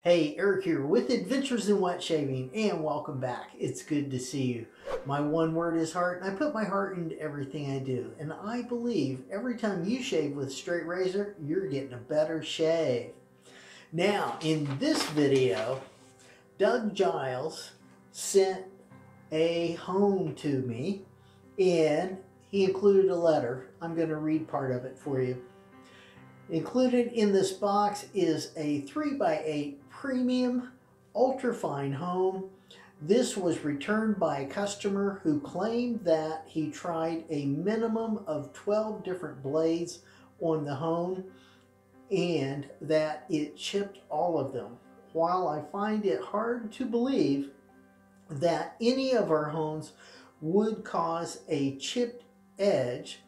Hey, Eric here with Adventures in Wet Shaving, and welcome back. It's good to see you. My one word is heart, and I put my heart into everything I do. And I believe every time you shave with a straight razor, you're getting a better shave. Now, in this video, Doug Jiles sent a home to me, and he included a letter. I'm going to read part of it for you. Included in this box is a 3x8 premium ultrafine hone. This was returned by a customer who claimed that he tried a minimum of 12 different blades on the hone and that it chipped all of them. While I find it hard to believe that any of our hones would cause a chipped edge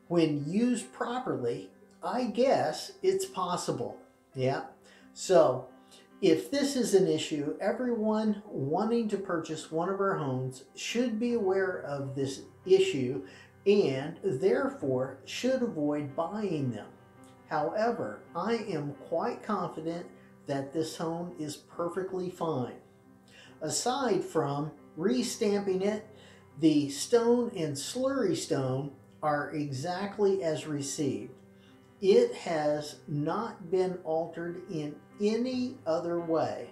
when used properly, I guess it's possible. Yeah. So if this is an issue, everyone wanting to purchase one of our hones should be aware of this issue and therefore should avoid buying them. However, I am quite confident that this hone is perfectly fine. Aside from restamping it, the stone and slurry stone are exactly as received. It has not been altered in any other way.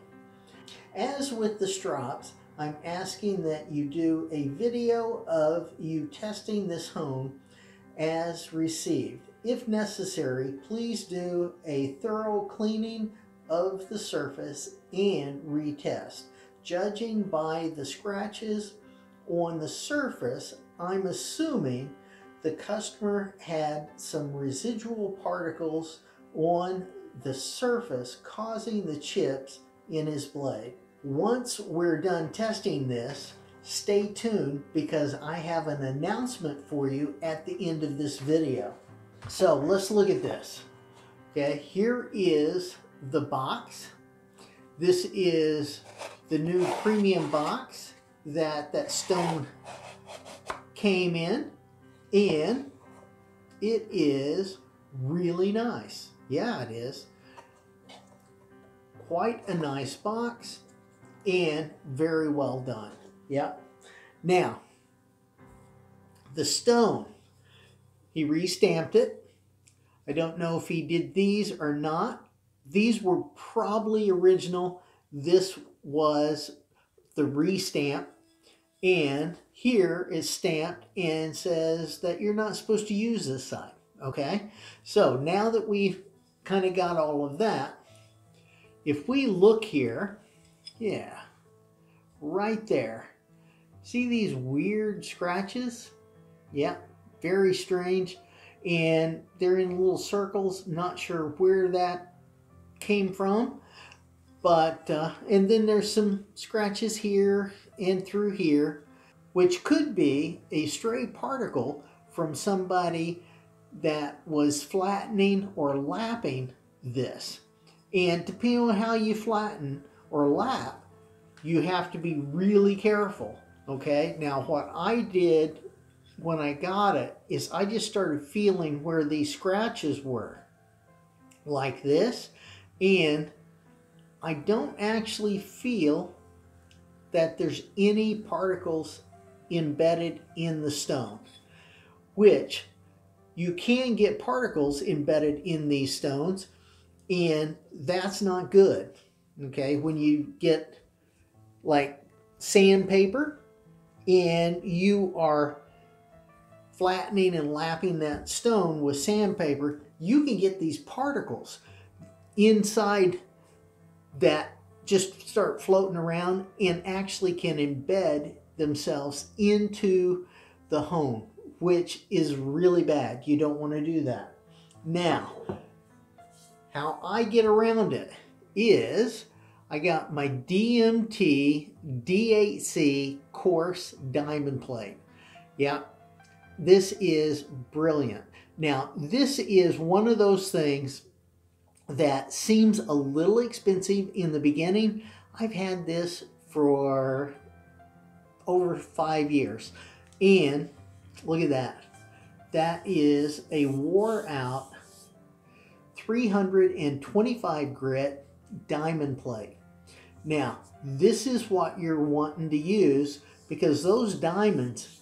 As with the strops, I'm asking that you do a video of you testing this hone as received. If necessary, please do a thorough cleaning of the surface and retest. Judging by the scratches on the surface, I'm assuming the customer had some residual particles on the surface causing the chips in his blade. Once we're done testing this, stay tuned because I have an announcement for you at the end of this video. So let's look at this. Okay, here is the box. This is the new premium box that stone came in. And it is really nice. Yeah, it is. Quite a nice box and very well done. Yep. Now, the stone, he restamped it. I don't know if he did these or not. These were probably original. This was the restamp. And here is stamped and says that you're not supposed to use this side. Okay, so now that we've kind of got all of that, if we look here, yeah, right there, see these weird scratches? Yeah, very strange. And they're in little circles, not sure where that came from. But, and then there's some scratches here and through here, which could be a stray particle from somebody that was flattening or lapping this. And depending on how you flatten or lap, you have to be really careful, okay? Now, what I did when I got it is I just started feeling where these scratches were, like this, and I don't actually feel that there's any particles embedded in the stone, which you can get particles embedded in these stones, and that's not good. Okay, when you get like sandpaper and you are flattening and lapping that stone with sandpaper, you can get these particles inside that just start floating around and actually can embed themselves into the hone, which is really bad. You don't want to do that. Now, how I get around it is I got my DMT D8C coarse diamond plate. Yeah, this is brilliant. Now, this is one of those things that seems a little expensive in the beginning. I've had this for over 5 years, and look at that. That is a wore out 325 grit diamond plate. Now, this is what you're wanting to use because those diamonds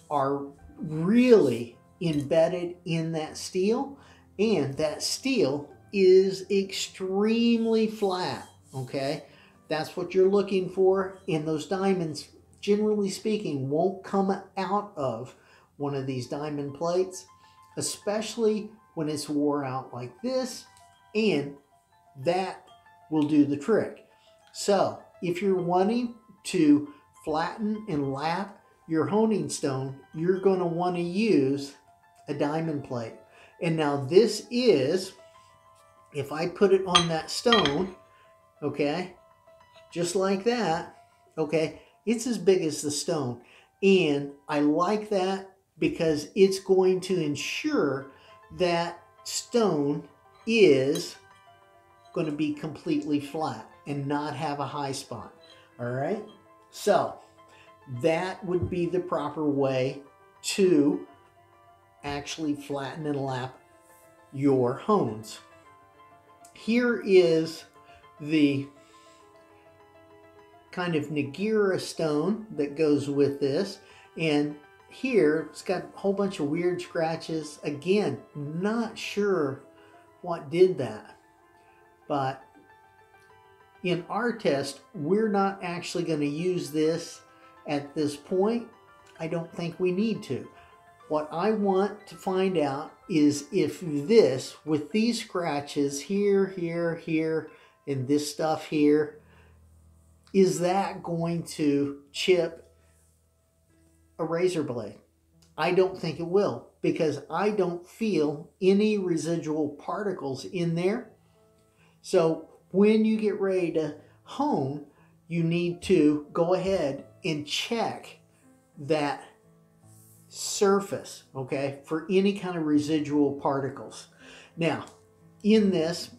are really embedded in that steel, and that steel is extremely flat, okay? That's what you're looking for, and those diamonds, generally speaking, won't come out of one of these diamond plates, especially when it's wore out like this, and that will do the trick. So if you're wanting to flatten and lap your honing stone, you're going to want to use a diamond plate. And now this is, if I put it on that stone, okay, just like that, okay, it's as big as the stone. And I like that because it's going to ensure that stone is going to be completely flat and not have a high spot. All right, so that would be the proper way to actually flatten and lap your hones. Here is the kind of Nagura stone that goes with this, and here it's got a whole bunch of weird scratches. Again, not sure what did that, but in our test, we're not actually going to use this at this point. I don't think we need to. What I want to find out is if this, with these scratches here, here, here, and this stuff here, is that going to chip a razor blade? I don't think it will, because I don't feel any residual particles in there. So when you get ready to hone, you need to go ahead and check that surface, okay, for any kind of residual particles. Now, in this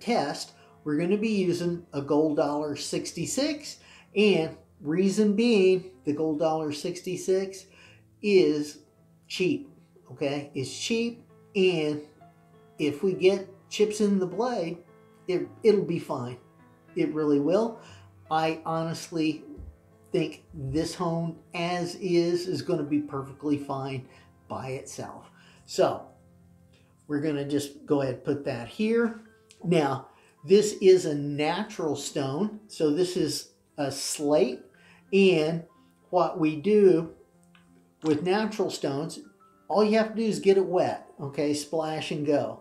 test, we're going to be using a gold $1.66, and reason being, the gold $1.66 is cheap, okay? It's cheap, and if we get chips in the blade, it'll be fine. It really will. I honestly think this hone as is going to be perfectly fine by itself. So we're going to just go ahead and put that here. Now, this is a natural stone, so this is a slate, and what we do with natural stones, all you have to do is get it wet, okay, splash and go.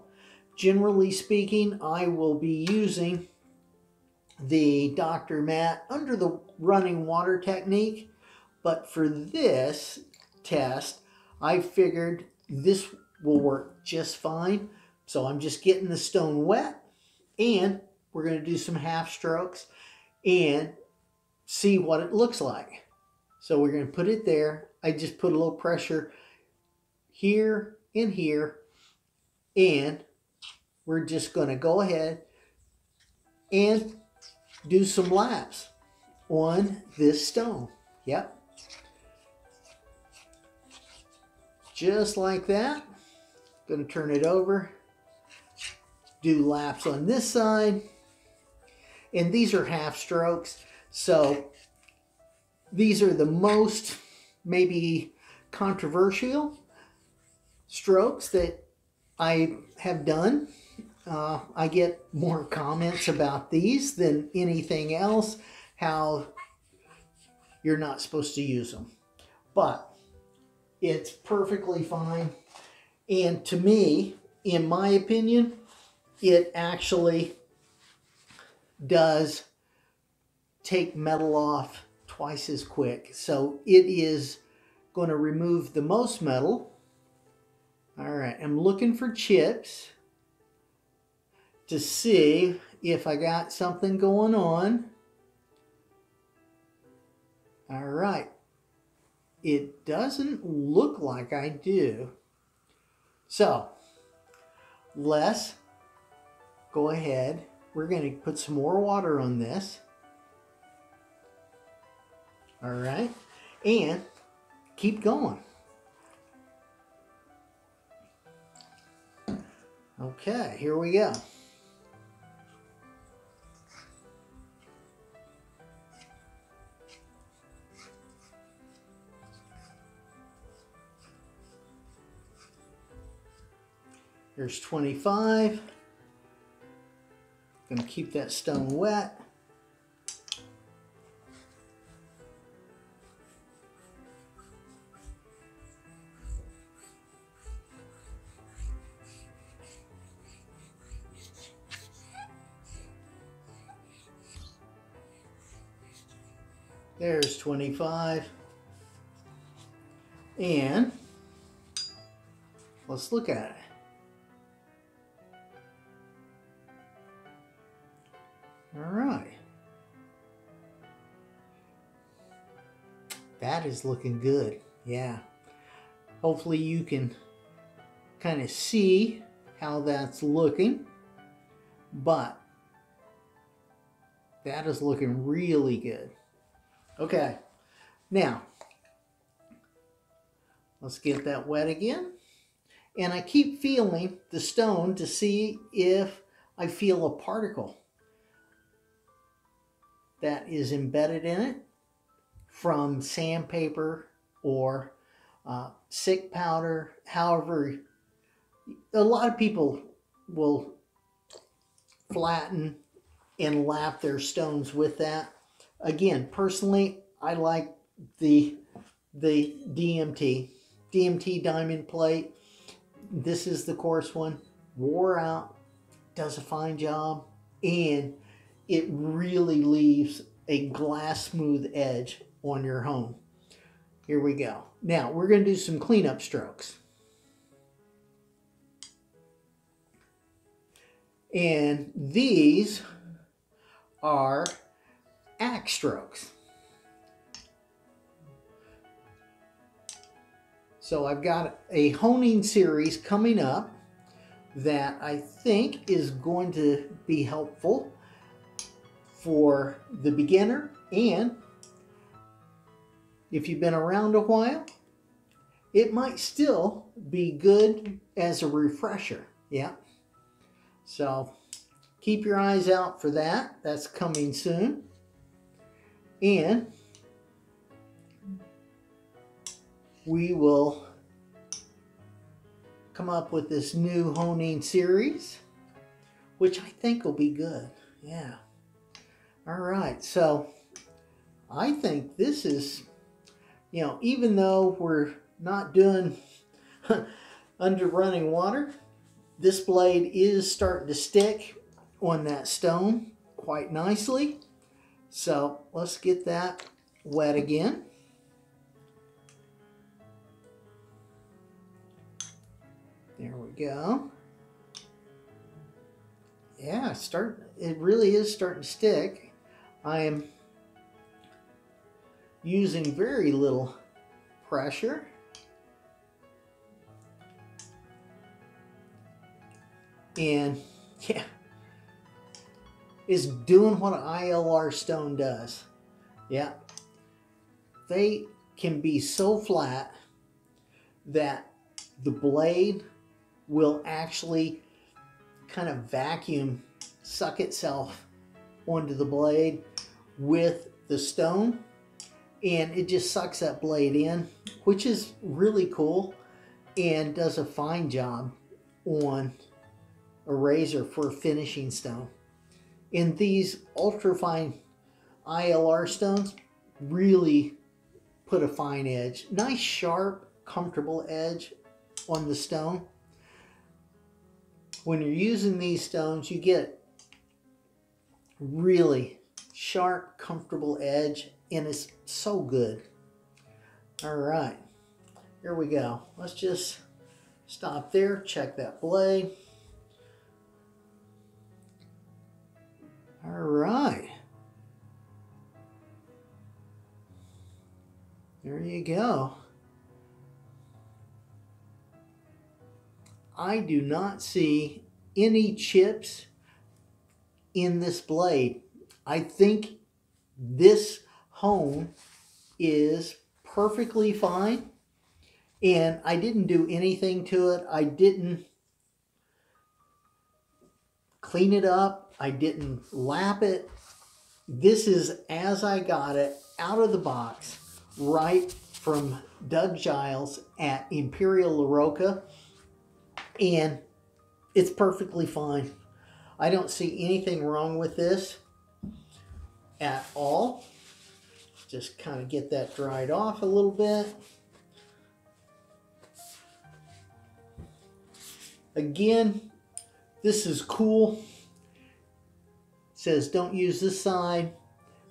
Generally speaking, I will be using the Dr. Matt under the running water technique, but for this test, I figured this will work just fine. So I'm just getting the stone wet, and we're going to do some half strokes and see what it looks like. So we're going to put it there. I just put a little pressure here and here, and we're just going to go ahead and do some laps on this stone. Yep. Just like that. Going to turn it over. Do laps on this side. And these are half strokes. So these are the most maybe controversial strokes that I have done. I get more comments about these than anything else, how you're not supposed to use them. But it's perfectly fine. And to me, in my opinion, it actually does take metal off twice as quick. So it is going to remove the most metal. All right, I'm looking for chips to see if I got something going on. All right. It doesn't look like I do. So let's go ahead. We're going to put some more water on this. All right. And keep going. Okay, here we go. There's 25. Gonna keep that stone wet. There's 25. And let's look at it. All right. That is looking good. Yeah. Hopefully you can kind of see how that's looking. But that is looking really good. Okay. Now, let's get that wet again. And I keep feeling the stone to see if I feel a particle that is embedded in it from sandpaper or sick powder. However, a lot of people will flatten and lap their stones with that. Again, personally, I like the DMT Diamond Plate. This is the coarse one. Wore out, does a fine job, and it really leaves a glass smooth edge on your home. Here we go. Now we're going to do some cleanup strokes. And these are axe strokes. So I've got a honing series coming up that I think is going to be helpful for the beginner, and if you've been around a while, it might still be good as a refresher. Yeah. So keep your eyes out for that. That's coming soon. And we will come up with this new honing series, which I think will be good. Yeah. All right. So I think this is, you know, even though we're not doing under running water, this blade is starting to stick on that stone quite nicely. So let's get that wet again. There we go. Yeah, it really is starting to stick. I am using very little pressure. And yeah, it's doing what an ILR stone does. Yeah, they can be so flat that the blade will actually kind of vacuum suck itself onto the blade with the stone, and it just sucks that blade in, which is really cool and does a fine job on a razor for finishing stone. And these ultra fine ILR stones really put a fine edge, nice sharp comfortable edge on the stone. When you're using these stones, you get really sharp comfortable edge, and it's so good. All right, here we go. Let's just stop there, check that blade. All right. There you go. I do not see any chips in this blade. I think this hone is perfectly fine, and I didn't do anything to it. I didn't clean it up. I didn't lap it. This is as I got it out of the box, right from Doug Jiles at Imperial LaRocca. And It's perfectly fine. I don't see anything wrong with this at all. Just kind of get that dried off a little bit. Again, this is cool. It says don't use this side.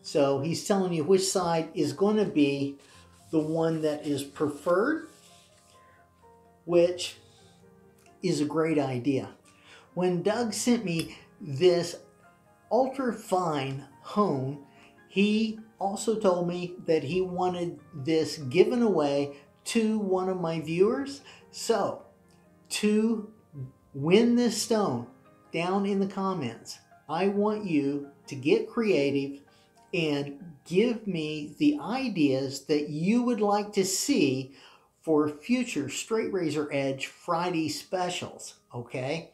So he's telling you which side is going to be the one that is preferred, which is a great idea. When Doug sent me this ultra fine hone, he also told me that he wanted this given away to one of my viewers. So to win this stone, down in the comments, I want you to get creative and give me the ideas that you would like to see for future Straight Razor Edge Friday specials, okay?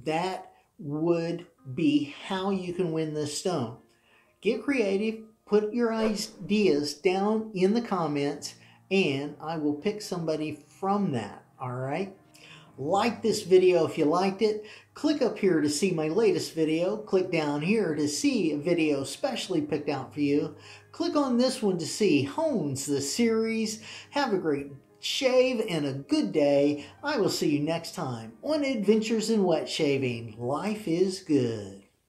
That would be how you can win this stone. Get creative, put your ideas down in the comments, and I will pick somebody from that, all right? Like this video if you liked it. Click up here to see my latest video. Click down here to see a video specially picked out for you. Click on this one to see Hones the series. Have a great shave and a good day. I will see you next time on Adventures in Wet Shaving. Life is good.